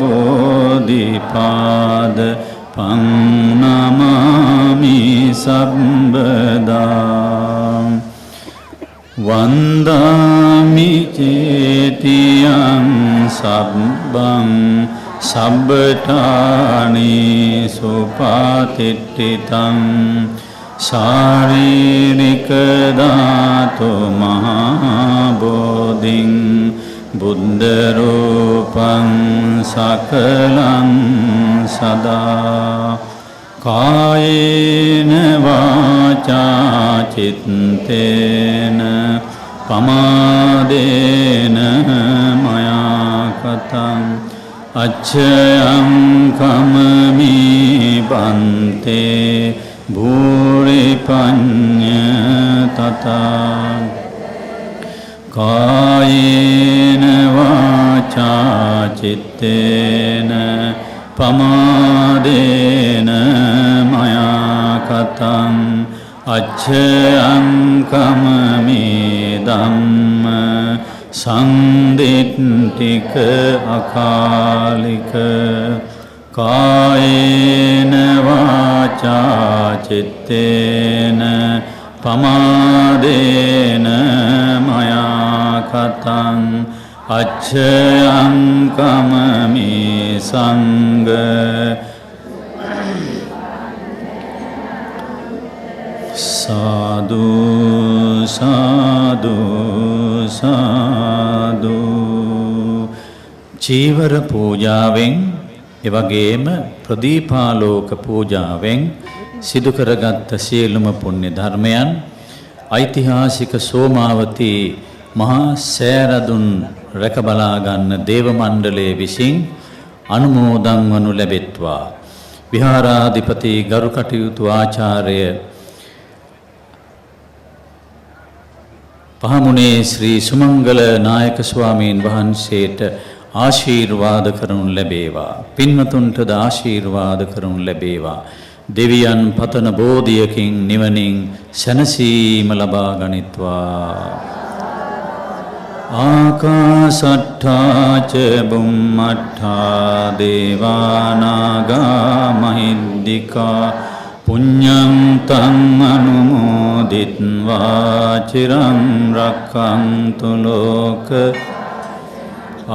[SPEAKER 3] බෝධිපාද පන්නමාමි සම්බදා වන්දාමි චේතියං සබ්බං සබ්බඨානි සුපාතිට්ඨිතං ශාරීරික ධාතු මහා බෝධින් බුද්ධ රූපං සකලං සදා කායේන වාචා චිත්තේන පමාදේන මයා කතං අච්ඡයං කමමි බන්තේ භූරි පඤ්ඤ තතා කායේන වාචා චිත්තේන පමාදේන මයා කතං අච්ඡයං කමමි ධම්ම සම්දිට්ඨික අකාලික කායේන වාචා චිත්තේන පමාදේන මයා කතං අච්ඡයං කමමි සංඝ සාදු සාදු සාදු චීවර පූජාවෙන් එවැගේම ප්‍රදීපාලෝක පූජාවෙන් සිදු කරගත් සියලුම පුණ්‍ය ධර්මයන් ඓතිහාසික සෝමාවතී මහා සෑරදුන් රැක බලා ගන්න දේව මණ්ඩලයේ විසින් අනුමෝදන් වනු ලැබෙත්වා. විහාරාධිපති ගරු කටයුතු ආචාර්ය පහමුණේ ශ්‍රී සුමංගල නායක ස්වාමීන් වහන්සේට ආශීර්වාද කරනු ලැබේවා. පින්වතුන්ටද ආශීර්වාද කරනු ලැබේවා. දෙවියන් පතන බෝධියකින් නිවනින් සැනසීම ලබා ගනිත්වා. ආකාසට්ඨා ච බුම්මට්ඨා දේවානාගා මහිද්దికා පුඤ්ඤං තං අනුමෝදිත්වා චිරං රක්ඛන්තු ලෝක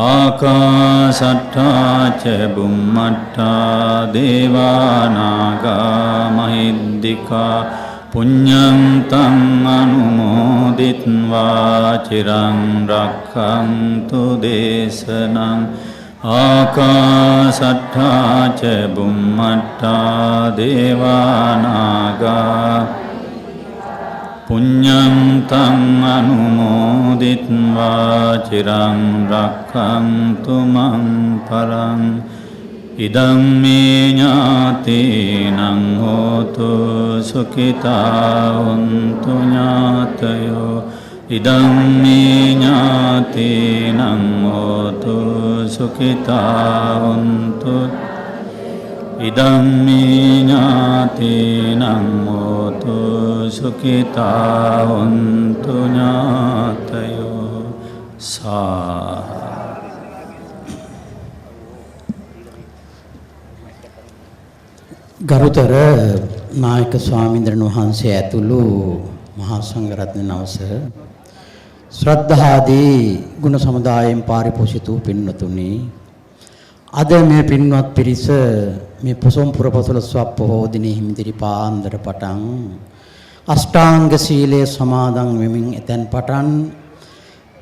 [SPEAKER 3] ආකාසට්ඨා ච බුම්මට්ඨා දේවානාගා මහිද්దికා පුඤ්ඤං තං අනුමෝදිත්වා චිරං රක්ඛන්තු දේශනං ආකාසට්ඨා ච බුම්මට්ඨා දේවානාගා පුඤ්ඤං තං අනුමෝදිත්වා චිරං රක්ඛන්තු මං පරං ඉදං මේ ඥාතීනං හෝතු සුඛිතා හොන්තු ඥාතයෝ ඉදං මේ ඥාතීනං හෝතු සුඛිතා හොන්තු ඉදං මේ ඥාතීනං හෝතු සුඛිතා හොන්තු ඥාතයෝ සා
[SPEAKER 5] ගරුතර නායක ස්වාමීන්ද්‍රයන් වහන්සේ ඇතුළු මහා සංඝරත්නයන් අවසර ශ්‍රද්ධාදී ගුණ සමුදායෙන් පාරිපෝෂිත වූ පින්වතුනි අද මේ පින්වත් පිරිස මේ පොසොන්පුර පොසොළොස්වක පොහෝ දිනේ හිමිදිරි පාන්දර පටන් අෂ්ටාංග සීලයේ සමාදන් වෙමින් එතෙන් පටන්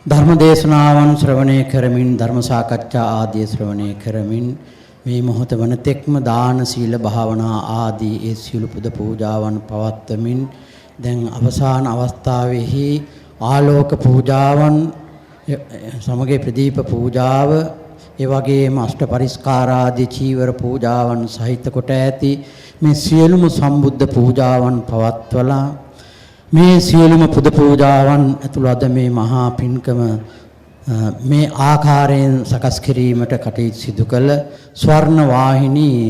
[SPEAKER 5] ධර්ම දේශනාවන් ශ්‍රවණය කරමින් ධර්ම සාකච්ඡා ආදී ශ්‍රවණය කරමින් මේ මොහොත වන තෙක්ම දාන සීල භාවනා ආදී ඒ සියලු පුද පූජාවන් පවත්වමින් දැන් අවසාන අවස්ථාවේහි ආලෝක පූජාවන් සමග ප්‍රදීප පූජාව ඒ වගේම අෂ්ට පරිස්කාරාදී චීවර පූජාවන් සහිත කොට ඇති මේ සියලුම සම්බුද්ධ පූජාවන් පවත්වලා මේ සියලුම පුද පූජාවන් ඇතුළු අද මේ මහා පින්කම මේ ආකාරයෙන් සකස් කිරීමට කටයුතු සිදු කළ ස්වර්ණ වාහිනී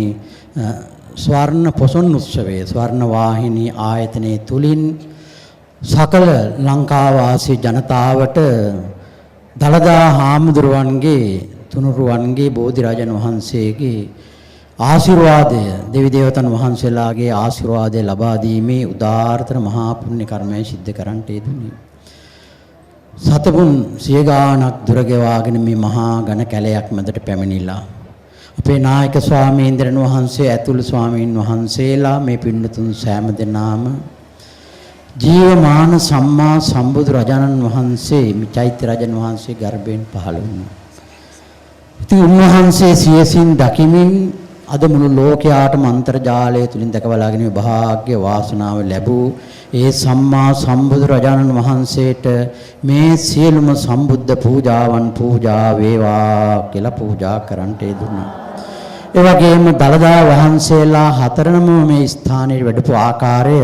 [SPEAKER 5] ස්වර්ණ පොසොන් උත්සවයේ ස්වර්ණ වාහිනී ආයතනයේ තුලින් සකල ලංකාවාසී ජනතාවට දළදා හාමුදුරුවන්ගේ තුනුරුවන්ගේ බෝධිරාජන් වහන්සේගේ ආශිර්වාදය දෙවි දේවතන් වහන්සේලාගේ ආශිර්වාදය ලබා දීමේ උදාාරතර මහා පුණ්‍ය කර්මය සිද්ධ කරන්නට යෙදුණි. සතපුන් සිය ගාණක් දුර ගෙවාගෙන මේ මහා ඝන කැලයක් මැදට පැමිණිලා අපේ නායක ස්වාමීන් වහන්සේ ඇතුළු ස්වාමීන් වහන්සේලා මේ පින්නතුන් සෑම දෙනාම ජීවමාන සම්මා සම්බුදු රජාණන් වහන්සේ මේ චෛත්‍ය රජන් වහන්සේ ගර්භයෙන් පහළ වුණා. ඉතින් උන්වහන්සේ සියසින් දකිමින් අද මුළු ලෝකයාටම අන්තර්ජාලය තුලින් දැකබලාගෙන මේ වාග්ය වාසනාව ලැබූ ඒ සම්මා සම්බුදු රජාණන් වහන්සේට මේ සියලුම සම්බුද්ධ පූජාවන් පූජා වේවා කියලා පූජා කරන්නට යෙදුණා. ඒ වගේම දළදා වහන්සේලා හතරනම මේ ස්ථානයේ වැඩපු ආකාරය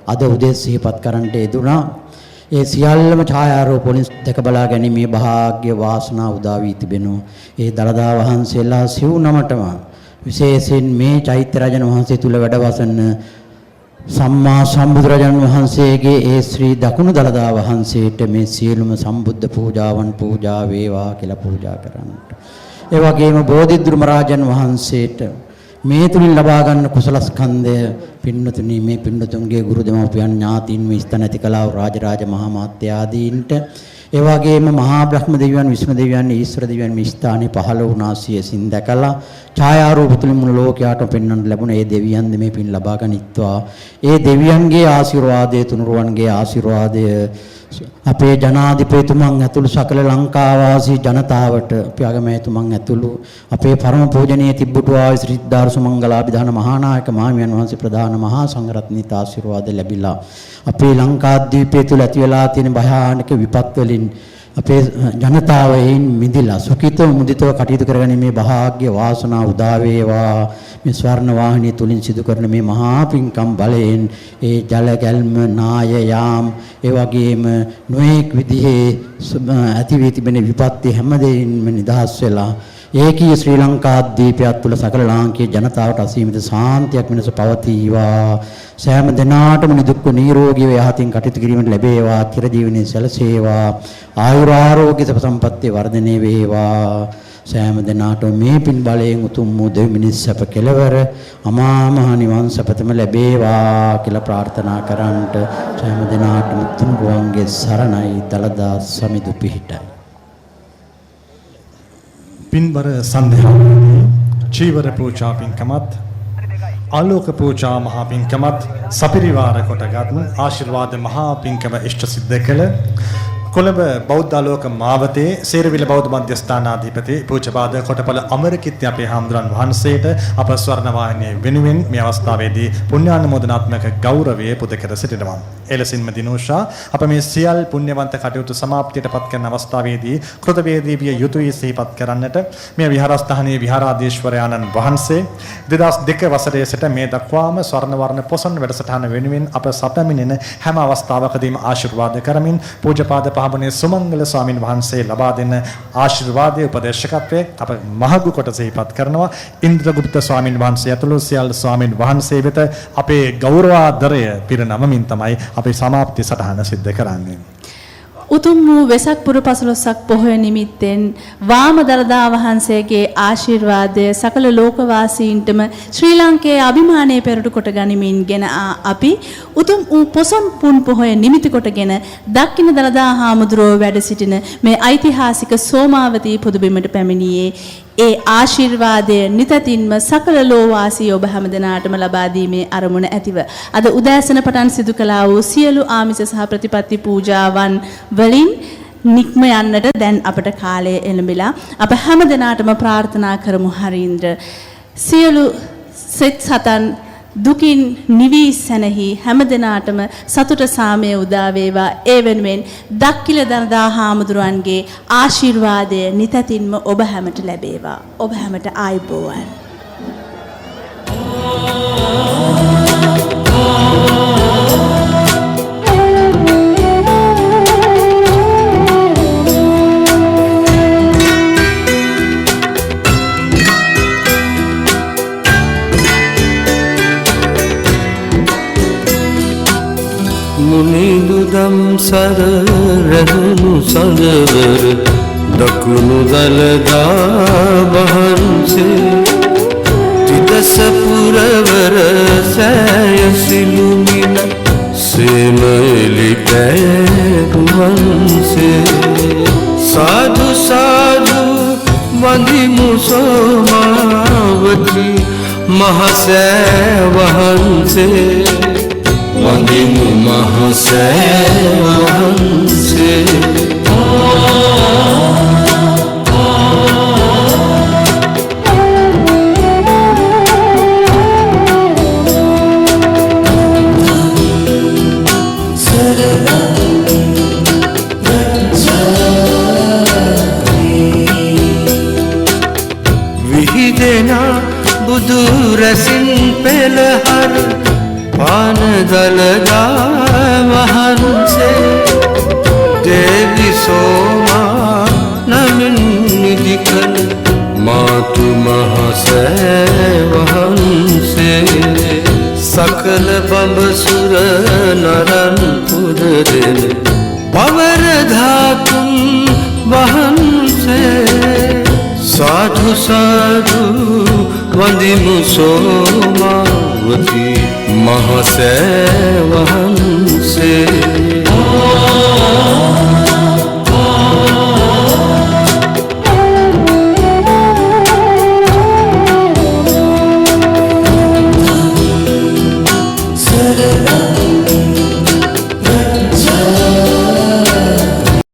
[SPEAKER 5] අද උදේ සිහිපත් කරන්නට යෙදුණා. ඒ සියල්ලම ඡායාරූප වලින් දැක බලා ගැනීමේ වාග්ය වාසනාව උදා වී තිබෙනවා. ඒ දළදා වහන්සේලා සිව් නමටම විශේෂයෙන් මේ චෛත්‍ය රජන වහන්සේ තුල වැඩවසන සම්මා සම්බුදුරජාණන් වහන්සේගේ ඒ ශ්‍රී දකුණු දළදා වහන්සේට මේ සියලුම සම්බුද්ධ පූජාවන් පූජා වේවා කියලා පූජා කරන්නට. ඒ වගේම බෝධිද්‍රුම රාජන් වහන්සේට මේ තුලින් ලබා ගන්න කුසලස්කන්ධය පින්නතුනි මේ පින්නතුන්ගේ ගුරු දෙමව්පියන් ඥාතීන් මේ ස්ථන ඇති කළා වූ රාජරාජ මහා මාත්‍යාදීන්ට ඒ වගේම මහා බ්‍රහ්ම දෙවියන් විෂ්ණු දෙවියන් ඊශ්වර දෙවියන් මේ ස්ථානයේ පහළ වුණා සියසින් දැකලා ඡායාරූප තුලින් මුළු ලෝකයාට පෙන්වන්න ලැබුණ ඒ දෙවියන් මේ පින් ලබා ගනිත්වා. ඒ දෙවියන්ගේ ආශිර්වාදය තුනුරුවන්ගේ ආශිර්වාදය අපේ ජනාධිපතිතුමන් ඇතුළු සකල ලංකාවාසී ජනතාවට අපේ අගමැතිතුමන් ඇතුළු අපේ පරම පූජනීය තිබ්බුටු ආයු ශ්‍රී සිද්ධාර්ථ සුමංගලාභිධාන මහානායක මහාමියන් වහන්සේ ප්‍රධාන මහා සංඝරත්නීත ආශිර්වාද ලැබිලා අපේ ලංකාද්වීපය තුළ ඇති වෙලා තියෙන භයානක විපත් වලින් අපේ ජනතාව එයින් මිදිලා සුඛිතව මුදිතව කටයුතු කරගැනීමේ වාග්ය වාසනාව උදා වේවා. මේ ස්වර්ණ වාහිනිය තුලින් සිදු කරන මේ මහා පින්කම් බලයෙන් ඒ ජල ගැල්ම නාය යාම් ඒ වගේම නොඑක් විදිහේ ඇති වී තිබෙන විපත්ති හැම දෙයින්ම නිදහස් වෙලා ඒකී ශ්‍රී ලංකාද්වීපයත් තුළ සකල ලාංකීය ජනතාවට අසීමිත සාන්තියක් වෙනස පවතිවා. සෑම දිනාටම නිදුක් නිරෝගීව යහතින් කටයුතු කිරීමට ලැබේවා. චිරජීවනයේ සැලසේවා. ආයුරාෝග්‍ය සප සම්පත්තිය වර්ධනය වේවා. සෑම දිනාටම මේ පින් බලයෙන් උතුම් වූ දෙවි මිනිස් සැප කෙලවර අමා මහ නිවන් සපතම ලැබේවා කියලා ප්‍රාර්ථනා කරන්ට සෑම දිනාටම තුන්රුවන්ගේ සරණයි දලදා සමිදු පිහිටයි.
[SPEAKER 2] පින්බර සන්ධ්‍යාවේදී චීවර පූජා පින්කමත් ආලෝක පූජා මහා පින්කමත් සපිරිවාර කොටගත් ආශිර්වාද මහා පින්කම ඉෂ්ට සිද්ධ කළ කොළඹ බෞද්ධ ආලෝක මාවතේ සේරවිල බෞද්ධ මධ්‍යස්ථානාධිපති පූජ්‍යපාද කොටපළ අමරකිත්‍ය අපේ හාමුදුරන් වහන්සේට අප ස්වර්ණ වාහිනිය වෙනුවෙන් මේ අවස්ථාවේදී පුණ්‍යානුමෝදනාත්මක ගෞරවය පුද කර සිටිනවා. එලෙසින්ම දිනෝෂා අප මේ සියල් පුණ්‍යවන්ත කටයුතු සමාප්තියට පත් කරන අවස්ථාවේදී කෘතවේදී විය යුතුයි සිහිපත් කරන්නට මේ විහාරස්ථානයේ විහාරාධීශවරයාණන් වහන්සේ 2002 වසරේ සිට මේ දක්වාම ස්වර්ණ වර්ණ පොසොන් වැඩසටහන වෙනුවෙන් අප සැපමිනෙන හැම අවස්ථාවකදීම ආශිර්වාද කරමින් පූජ්‍යපාද පහබනේ සුමංගල ස්වාමින් වහන්සේ ලබා දෙන ආශිර්වාදයේ උපදේශකත්වයේ අප මහඟු කොට සිහිපත් කරනවා. ඉන්ද්‍රගුප්ත ස්වාමින් වහන්සේ ඇතුළු සියලු ස්වාමින් වහන්සේ වෙත අපේ ගෞරවාදරය පිරිනමමින් තමයි අපේ සමාප්ති සටහන සිද්ධ කරන්නේ.
[SPEAKER 4] උතුම් වූ වෙසක් පුර පසළොස්වක පොහොය නිමිත්තෙන් වාම දළදා වහන්සේගේ ආශිර්වාදය සකල ලෝකවාසීන්ටම ශ්‍රී ලංකයේ අභිමානය පෙරටු කොට ගනිමින්ගෙන අපි උතුම් වූ පොසොන් පුන් පොහොය නිමිති කොටගෙන දක්ෂිණ දළදා හාමුදුරුවෝ වැඩ සිටින මේ ඓතිහාසික සෝමාවතී පුදුබිමට පැමිණියේ ඒ ආශිර්වාදය නිතතින්ම සකල ලෝවාසී ඔබ හැමදෙනාටම ලබා දීමේ අරමුණ ඇතිව අද උදෑසන පටන් සිදු කළා වූ සියලු ආමිස සහ ප්‍රතිපත්ති පූජාවන් වලින් නික්ම යන්නට දැන් අපට කාලය එළඹිලා අප හැමදෙනාටම ප්‍රාර්ථනා කරමු. හරීන්ද්‍ර සියලු සෙත් සතන් දුකින් නිවී සැනහි හැමදෙනාටම සතුට සාමය උදා වේවා. ඒ වෙනුවෙන් දක්කිල දනදා හාමුදුරුවන්ගේ ආශිර්වාදය නිතතින්ම ඔබ හැමට ලැබේවා. ඔබ හැමට ආයුබෝවන්.
[SPEAKER 1] මුනිදුදම් සර රැඳුණු සඳවර දකුණු දළදා වහන්සේ තිදස පුරවර සෑය සිළුමින සේමලි පැරුවන්සේ සාදු සාදු වඳිමු සෝමාවති මහසෑ වහන්සේ වඳිමු මහසෑ වහන්සේ විහිදෙනා බුදු රසින් පෙළහර පාන දළදා වහන්සේ දේවි සෝමා නමින් නිදිකන මාතු මහසෑ වහන්සේ සකල බඹසුර නරන් පුදරෙන පවර ධාතුන් වහන්සේ සාධු සාධු වඳිමු සෝමාවති මහසෑ වහන්සේ